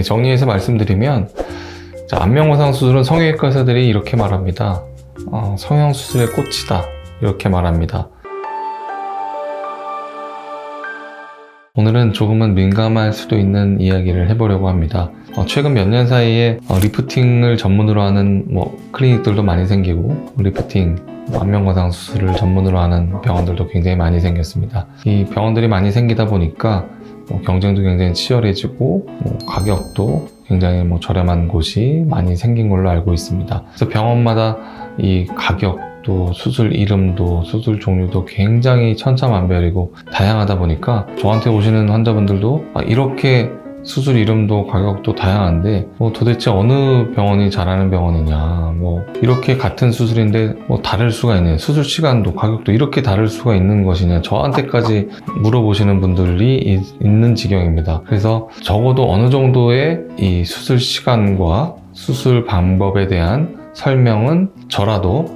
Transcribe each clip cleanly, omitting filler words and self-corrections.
정리해서 말씀드리면, 자, 안면거상 수술은 성형외과 의사들이 이렇게 말합니다. 성형수술의 꽃이다, 이렇게 말합니다. 오늘은 조금은 민감할 수도 있는 이야기를 해보려고 합니다. 최근 몇 년 사이에 리프팅을 전문으로 하는 클리닉들도 많이 생기고, 리프팅, 안면거상 수술을 전문으로 하는 병원들도 굉장히 많이 생겼습니다. 이 병원들이 많이 생기다 보니까 경쟁도 굉장히 치열해지고, 가격도 굉장히 저렴한 곳이 많이 생긴 걸로 알고 있습니다. 그래서 병원마다 이 가격도, 수술 이름도, 수술 종류도 굉장히 천차만별이고 다양하다 보니까 저한테 오시는 환자분들도 이렇게 수술 이름도 가격도 다양한데 도대체 어느 병원이 잘하는 병원이냐, 이렇게 같은 수술인데 다를 수가 있네, 수술 시간도 가격도 이렇게 다를 수가 있는 것이냐, 저한테까지 물어보시는 분들이 있는 지경입니다. 그래서 적어도 어느 정도의 이 수술 시간과 수술 방법에 대한 설명은 저라도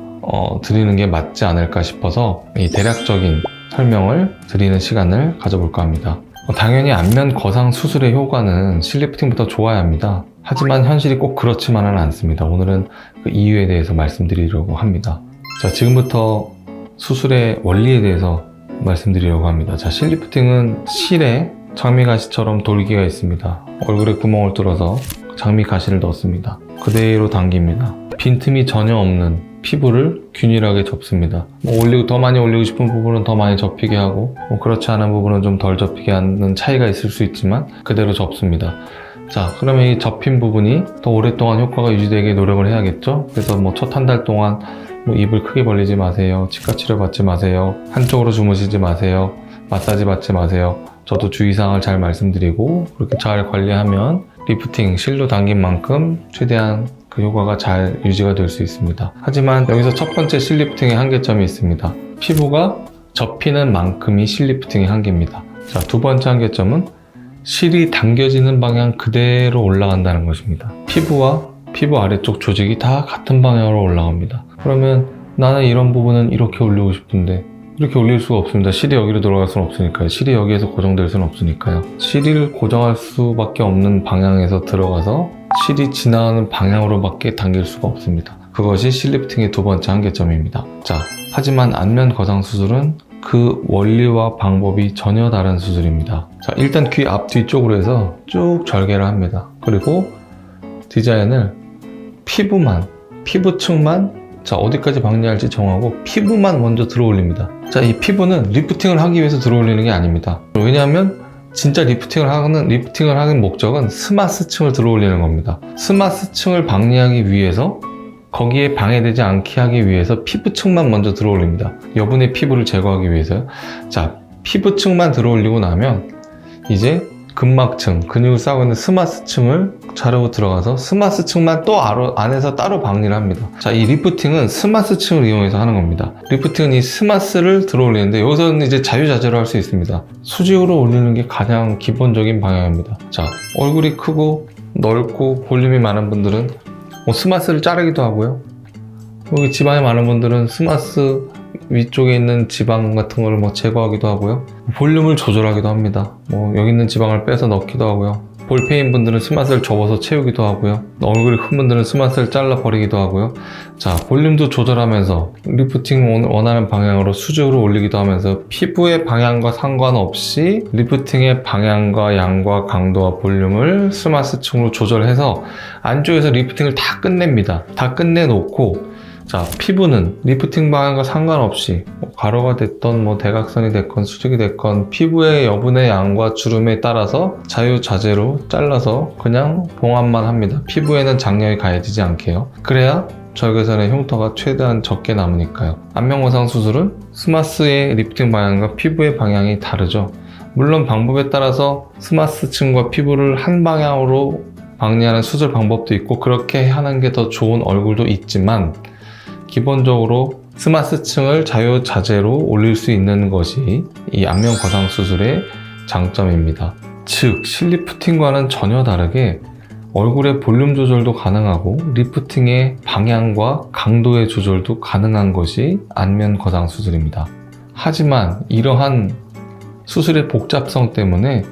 드리는 게 맞지 않을까 싶어서 이 대략적인 설명을 드리는 시간을 가져볼까 합니다. 당연히 안면 거상 수술의 효과는 실리프팅보다 좋아야 합니다. 하지만 현실이 꼭 그렇지만은 않습니다. 오늘은 그 이유에 대해서 말씀드리려고 합니다. 자, 지금부터 수술의 원리에 대해서 말씀드리려고 합니다. 자, 실리프팅은 실에 장미가시처럼 돌기가 있습니다. 얼굴에 구멍을 뚫어서 장미가시를 넣습니다. 그대로 당깁니다. 빈틈이 전혀 없는 피부를 균일하게 접습니다. 더 많이 올리고 싶은 부분은 더 많이 접히게 하고, 그렇지 않은 부분은 좀 덜 접히게 하는 차이가 있을 수 있지만 그대로 접습니다. 자, 그러면 이 접힌 부분이 더 오랫동안 효과가 유지되게 노력을 해야겠죠? 그래서 첫 한 달 동안 입을 크게 벌리지 마세요. 치과 치료 받지 마세요. 한쪽으로 주무시지 마세요. 마사지 받지 마세요. 저도 주의사항을 잘 말씀드리고 그렇게 잘 관리하면 리프팅, 실로 당긴 만큼 최대한 그 효과가 잘 유지가 될 수 있습니다. 하지만 여기서 첫 번째 실리프팅의 한계점이 있습니다. 피부가 접히는 만큼이 실리프팅의 한계입니다. 자, 두 번째 한계점은 실이 당겨지는 방향 그대로 올라간다는 것입니다. 피부와 피부 아래쪽 조직이 다 같은 방향으로 올라갑니다. 그러면 나는 이런 부분은 이렇게 올리고 싶은데 이렇게 올릴 수가 없습니다. 실이 여기로 들어갈 수는 없으니까요. 실이 여기에서 고정될 수는 없으니까요. 실을 고정할 수밖에 없는 방향에서 들어가서 실이 지나가는 방향으로밖에 당길 수가 없습니다. 그것이 실리프팅의 두 번째 한계점입니다. 자, 하지만 안면 거상 수술은 그 원리와 방법이 전혀 다른 수술입니다. 자, 일단 귀 앞 뒤쪽으로 해서 쭉 절개를 합니다. 그리고 디자인을 피부층만, 자, 어디까지 방리할지 정하고 피부만 먼저 들어 올립니다. 자, 이 피부는 리프팅을 하기 위해서 들어 올리는 게 아닙니다. 왜냐하면 진짜 리프팅을 하는 목적은 스마스층을 들어 올리는 겁니다. 스마스층을 방리하기 위해서, 거기에 방해되지 않게 하기 위해서 피부층만 먼저 들어 올립니다. 여분의 피부를 제거하기 위해서요. 자, 피부층만 들어 올리고 나면 이제 근막층, 근육을 싸고 있는 스마스층을 자르고 들어가서 스마스층만 또 안에서 따로 방리를 합니다. 자, 이 리프팅은 스마스층을 이용해서 하는 겁니다. 리프팅은 이 스마스를 들어 올리는데 여기서는 이제 자유자재로 할 수 있습니다. 수직으로 올리는 게 가장 기본적인 방향입니다. 자, 얼굴이 크고 넓고 볼륨이 많은 분들은 스마스를 자르기도 하고요. 여기 지방이 많은 분들은 스마스 위쪽에 있는 지방 같은 걸 제거하기도 하고요. 볼륨을 조절하기도 합니다. 여기 있는 지방을 빼서 넣기도 하고요. 볼페인 분들은 스마스를 접어서 채우기도 하고요. 얼굴이 큰 분들은 스마스를 잘라 버리기도 하고요. 자, 볼륨도 조절하면서 리프팅 원하는 방향으로 수직으로 올리기도 하면서 피부의 방향과 상관없이 리프팅의 방향과 양과 강도와 볼륨을 스마스층으로 조절해서 안쪽에서 리프팅을 다 끝냅니다. 다 끝내놓고, 자, 피부는 리프팅 방향과 상관없이 가로가 됐건 대각선이 됐건 수직이 됐건 피부의 여분의 양과 주름에 따라서 자유자재로 잘라서 그냥 봉합만 합니다. 피부에는 장력이 가해지지 않게요. 그래야 절개선의 흉터가 최대한 적게 남으니까요. 안면거상 수술은 스마스의 리프팅 방향과 피부의 방향이 다르죠. 물론 방법에 따라서 스마스층과 피부를 한 방향으로 방리하는 수술 방법도 있고 그렇게 하는 게 더 좋은 얼굴도 있지만, 기본적으로 스마스층을 자유자재로 올릴 수 있는 것이 이 안면 거상 수술의 장점입니다. 즉, 실리프팅과는 전혀 다르게 얼굴의 볼륨 조절도 가능하고 리프팅의 방향과 강도의 조절도 가능한 것이 안면 거상 수술입니다. 하지만 이러한 수술의 복잡성 때문에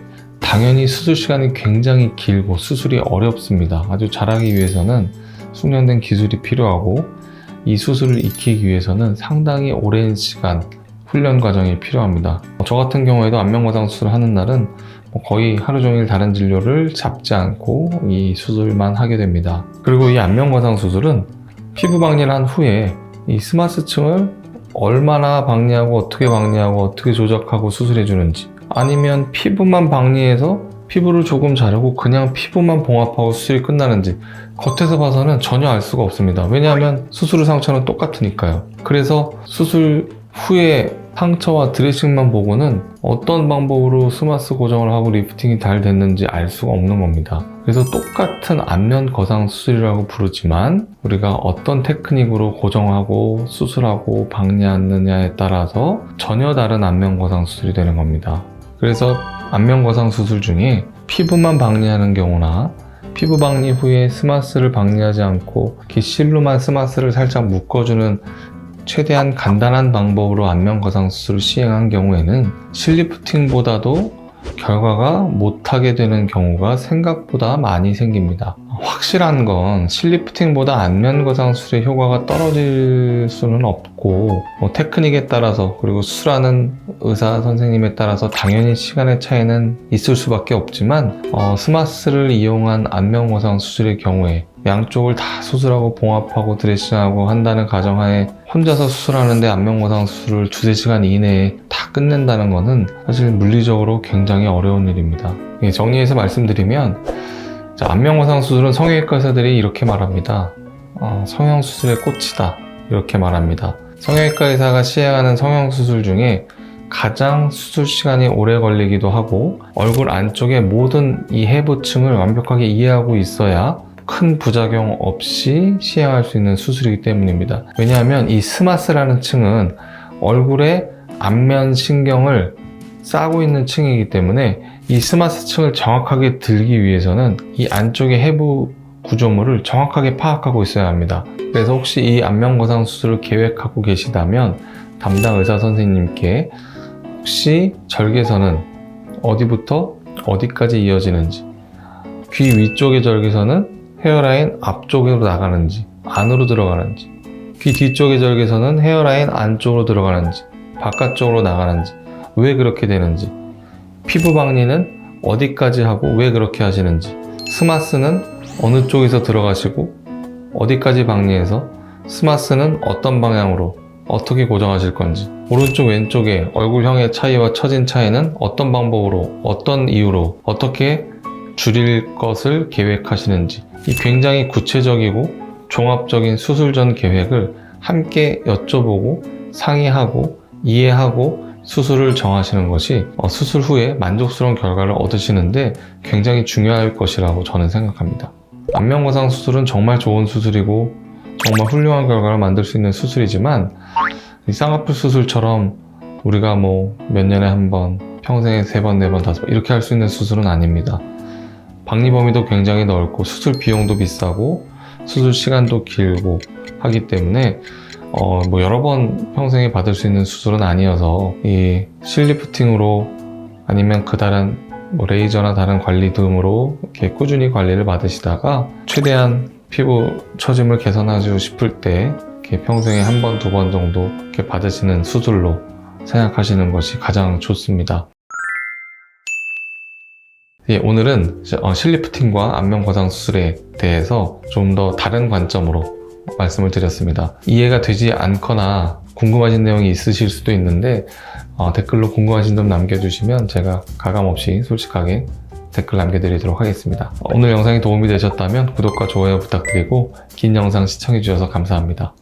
당연히 수술 시간이 굉장히 길고 수술이 어렵습니다. 아주 잘하기 위해서는 숙련된 기술이 필요하고 이 수술을 익히기 위해서는 상당히 오랜 시간 훈련 과정이 필요합니다. 저 같은 경우에도 안면거상 수술을 하는 날은 거의 하루 종일 다른 진료를 잡지 않고 이 수술만 하게 됩니다. 그리고 이 안면거상 수술은 피부 박리를 한 후에 이 스마스층을 얼마나 박리하고 어떻게 조작하고 수술해 주는지, 아니면 피부만 박리해서 피부를 조금 자르고 그냥 피부만 봉합하고 수술이 끝나는지 겉에서 봐서는 전혀 알 수가 없습니다. 왜냐하면 수술 후 상처는 똑같으니까요. 그래서 수술 후에 상처와 드레싱만 보고는 어떤 방법으로 스마스 고정을 하고 리프팅이 잘 됐는지 알 수가 없는 겁니다. 그래서 똑같은 안면 거상 수술이라고 부르지만 우리가 어떤 테크닉으로 고정하고 수술하고 박리하느냐에 따라서 전혀 다른 안면 거상 수술이 되는 겁니다. 그래서 안면 거상 수술 중에 피부만 박리하는 경우나 피부 박리 후에 스마스를 박리하지 않고 이렇게 실로만 스마스를 살짝 묶어주는 최대한 간단한 방법으로 안면 거상 수술을 시행한 경우에는 실리프팅보다도 결과가 못하게 되는 경우가 생각보다 많이 생깁니다. 확실한 건 실리프팅보다 안면 거상 수술의 효과가 떨어질 수는 없고 테크닉에 따라서 그리고 수술하는 의사 선생님에 따라서 당연히 시간의 차이는 있을 수밖에 없지만 스마스를 이용한 안면 거상 수술의 경우에 양쪽을 다 수술하고 봉합하고 드레싱하고 한다는 가정하에 혼자서 수술하는데 안면 거상 수술을 2-3시간 이내에 다 끝낸다는 것은 사실 물리적으로 굉장히 어려운 일입니다. 정리해서 말씀드리면 안면 거상 수술은 성형외과 의사들이 이렇게 말합니다. 성형수술의 꽃이다 이렇게 말합니다. 성형외과 의사가 시행하는 성형수술 중에 가장 수술 시간이 오래 걸리기도 하고 얼굴 안쪽의 모든 이 해부층을 완벽하게 이해하고 있어야 큰 부작용 없이 시행할 수 있는 수술이기 때문입니다. 왜냐하면 이 스마스라는 층은 얼굴의 안면 신경을 싸고 있는 층이기 때문에 이 스마스 층을 정확하게 들기 위해서는 이 안쪽의 해부 구조물을 정확하게 파악하고 있어야 합니다. 그래서 혹시 이 안면 거상 수술을 계획하고 계시다면 담당 의사 선생님께 혹시 절개선은 어디부터 어디까지 이어지는지, 귀 위쪽의 절개선은 헤어라인 앞쪽으로 나가는지 안으로 들어가는지, 귀 뒤쪽의 절개선은 헤어라인 안쪽으로 들어가는지 바깥쪽으로 나가는지, 왜 그렇게 되는지, 피부 박리는 어디까지 하고 왜 그렇게 하시는지, 스마스는 어느 쪽에서 들어가시고 어디까지 박리해서 스마스는 어떤 방향으로 어떻게 고정하실 건지, 오른쪽 왼쪽의 얼굴형의 차이와 처진 차이는 어떤 방법으로 어떤 이유로 어떻게 줄일 것을 계획하시는지, 이 굉장히 구체적이고 종합적인 수술 전 계획을 함께 여쭤보고 상의하고 이해하고 수술을 정하시는 것이 수술 후에 만족스러운 결과를 얻으시는데 굉장히 중요할 것이라고 저는 생각합니다. 안면 거상 수술은 정말 좋은 수술이고 정말 훌륭한 결과를 만들 수 있는 수술이지만 이 쌍꺼풀 수술처럼 우리가 몇 년에 한 번, 평생에 3번, 4번, 5번 이렇게 할 수 있는 수술은 아닙니다. 박리 범위도 굉장히 넓고 수술 비용도 비싸고 수술 시간도 길고 하기 때문에 여러 번 평생에 받을 수 있는 수술은 아니어서 이 실리프팅으로 아니면 그 다른 레이저나 다른 관리 등으로 이렇게 꾸준히 관리를 받으시다가 최대한 피부 처짐을 개선하고 싶을 때 이렇게 평생에 1번, 2번 정도 이렇게 받으시는 수술로 생각하시는 것이 가장 좋습니다. 오늘은 실리프팅과 안면 거상 수술에 대해서 좀 더 다른 관점으로 말씀을 드렸습니다. 이해가 되지 않거나 궁금하신 내용이 있으실 수도 있는데 댓글로 궁금하신 점 남겨주시면 제가 가감없이 솔직하게 댓글 남겨드리도록 하겠습니다. 오늘 영상이 도움이 되셨다면 구독과 좋아요 부탁드리고 긴 영상 시청해주셔서 감사합니다.